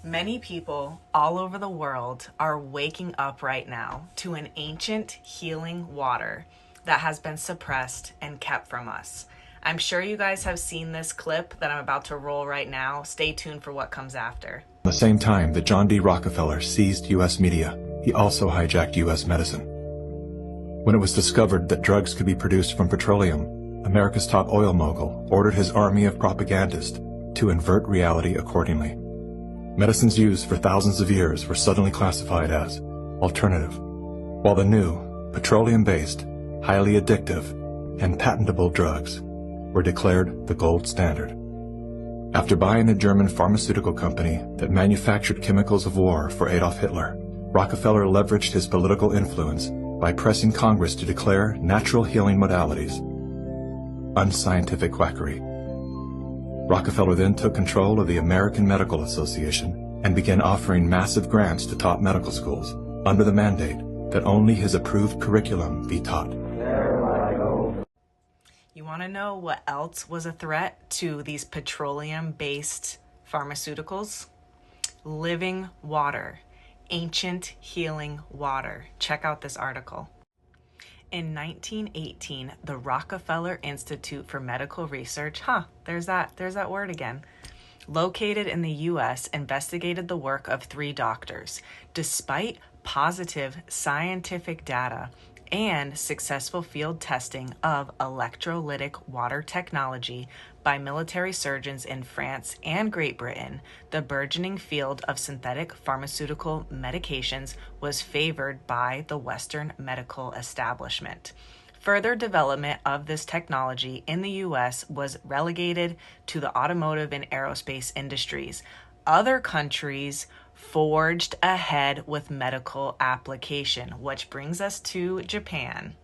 Many people all over the world are waking up right now to an ancient healing water that has been suppressed and kept from us. I'm sure you guys have seen this clip that I'm about to roll right now. Stay tuned for what comes after. At the same time that John D. Rockefeller seized U.S. media, he also hijacked U.S. medicine. When it was discovered that drugs could be produced from petroleum, America's top oil mogul ordered his army of propagandists to invert reality accordingly. Medicines used for thousands of years were suddenly classified as alternative, while the new, petroleum-based, highly addictive, and patentable drugs were declared the gold standard. After buying a German pharmaceutical company that manufactured chemicals of war for Adolf Hitler, Rockefeller leveraged his political influence by pressing Congress to declare natural healing modalities unscientific quackery. Rockefeller then took control of the American Medical Association and began offering massive grants to top medical schools under the mandate that only his approved curriculum be taught. You want to know what else was a threat to these petroleum-based pharmaceuticals? Living water, ancient healing water. Check out this article. In 1918, the Rockefeller Institute for Medical Research, there's that word again, located in the U.S., investigated the work of 3 doctors. Despite positive scientific data and successful field testing of electrolytic water technology by military surgeons in France and Great Britain, the burgeoning field of synthetic pharmaceutical medications was favored by the Western medical establishment. Further development of this technology in the U.S. was relegated to the automotive and aerospace industries. Other countries forged ahead with medical application, which brings us to Japan.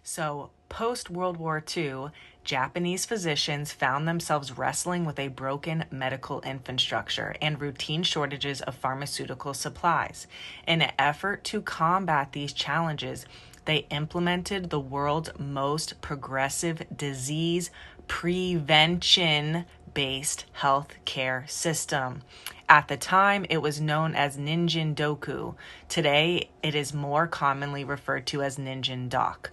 So, post-World War II, Japanese physicians found themselves wrestling with a broken medical infrastructure and routine shortages of pharmaceutical supplies. In an effort to combat these challenges, they implemented the world's most progressive disease prevention-based healthcare system. At the time, it was known as Ningen Doku. Today, it is more commonly referred to as Ningen Doc.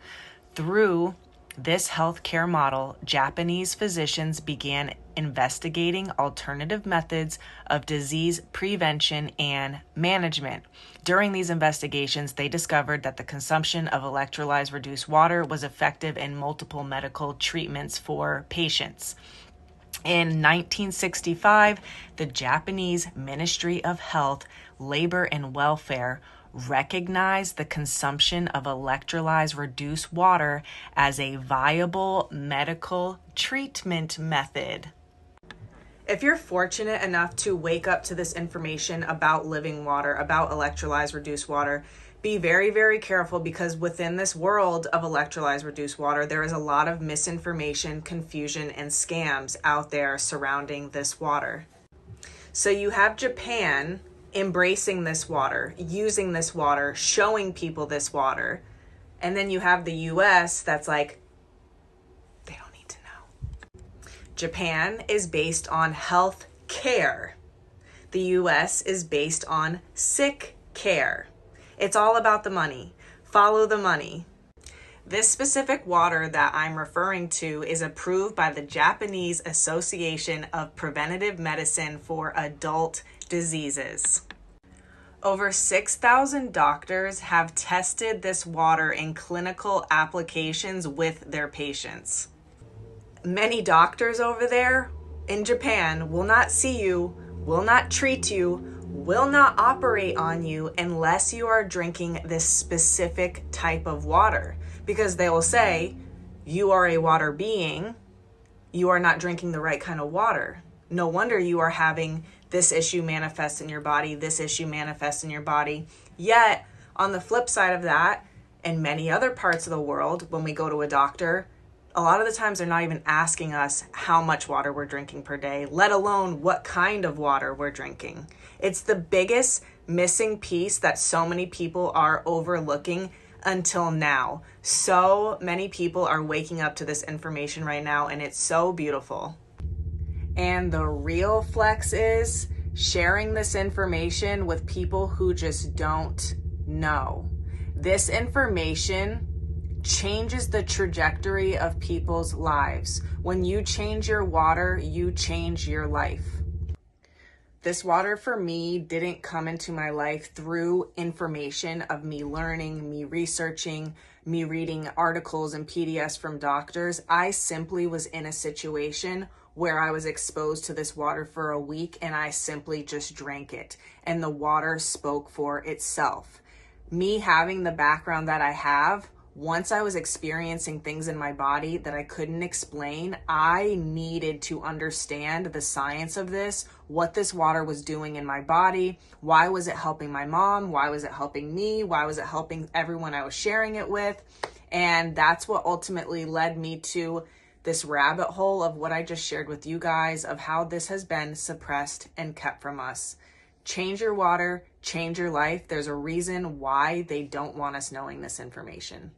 Through this healthcare model, Japanese physicians began investigating alternative methods of disease prevention and management. During these investigations, they discovered that the consumption of electrolyzed reduced water was effective in multiple medical treatments for patients. In 1965, the Japanese Ministry of Health, Labor and Welfare recognized the consumption of electrolyzed reduced water as a viable medical treatment method. If you're fortunate enough to wake up to this information about living water, about electrolyzed reduced water, be very, very careful, because within this world of electrolyzed reduced water, there is a lot of misinformation, confusion, and scams out there surrounding this water. So you have Japan embracing this water, using this water, showing people this water. And then you have the US that's like, they don't need to know. Japan is based on health care. The US is based on sick care. It's all about the money. Follow the money. This specific water that I'm referring to is approved by the Japanese Association of Preventive Medicine for Adult Diseases. Over 6,000 doctors have tested this water in clinical applications with their patients. Many doctors over there in Japan will not see you, will not treat you, will not operate on you unless you are drinking this specific type of water, because they will say, you are a water being, you are not drinking the right kind of water. No wonder you are having this issue manifest in your body, this issue manifest in your body. Yet, on the flip side of that, in many other parts of the world, when we go to a doctor, a lot of the times they're not even asking us how much water we're drinking per day, let alone what kind of water we're drinking. It's the biggest missing piece that so many people are overlooking until now. So many people are waking up to this information right now, and it's so beautiful. And the real flex is sharing this information with people who just don't know. This information changes the trajectory of people's lives. When you change your water, you change your life. This water for me didn't come into my life through information of me learning, me researching, me reading articles and PDFs from doctors. I simply was in a situation where I was exposed to this water for a week and I simply just drank it, and the water spoke for itself. Me having the background that I have, once I was experiencing things in my body that I couldn't explain, I needed to understand the science of this, what this water was doing in my body. Why was it helping my mom? Why was it helping me? Why was it helping everyone I was sharing it with? And that's what ultimately led me to this rabbit hole of what I just shared with you guys, of how this has been suppressed and kept from us. Change your water, change your life. There's a reason why they don't want us knowing this information.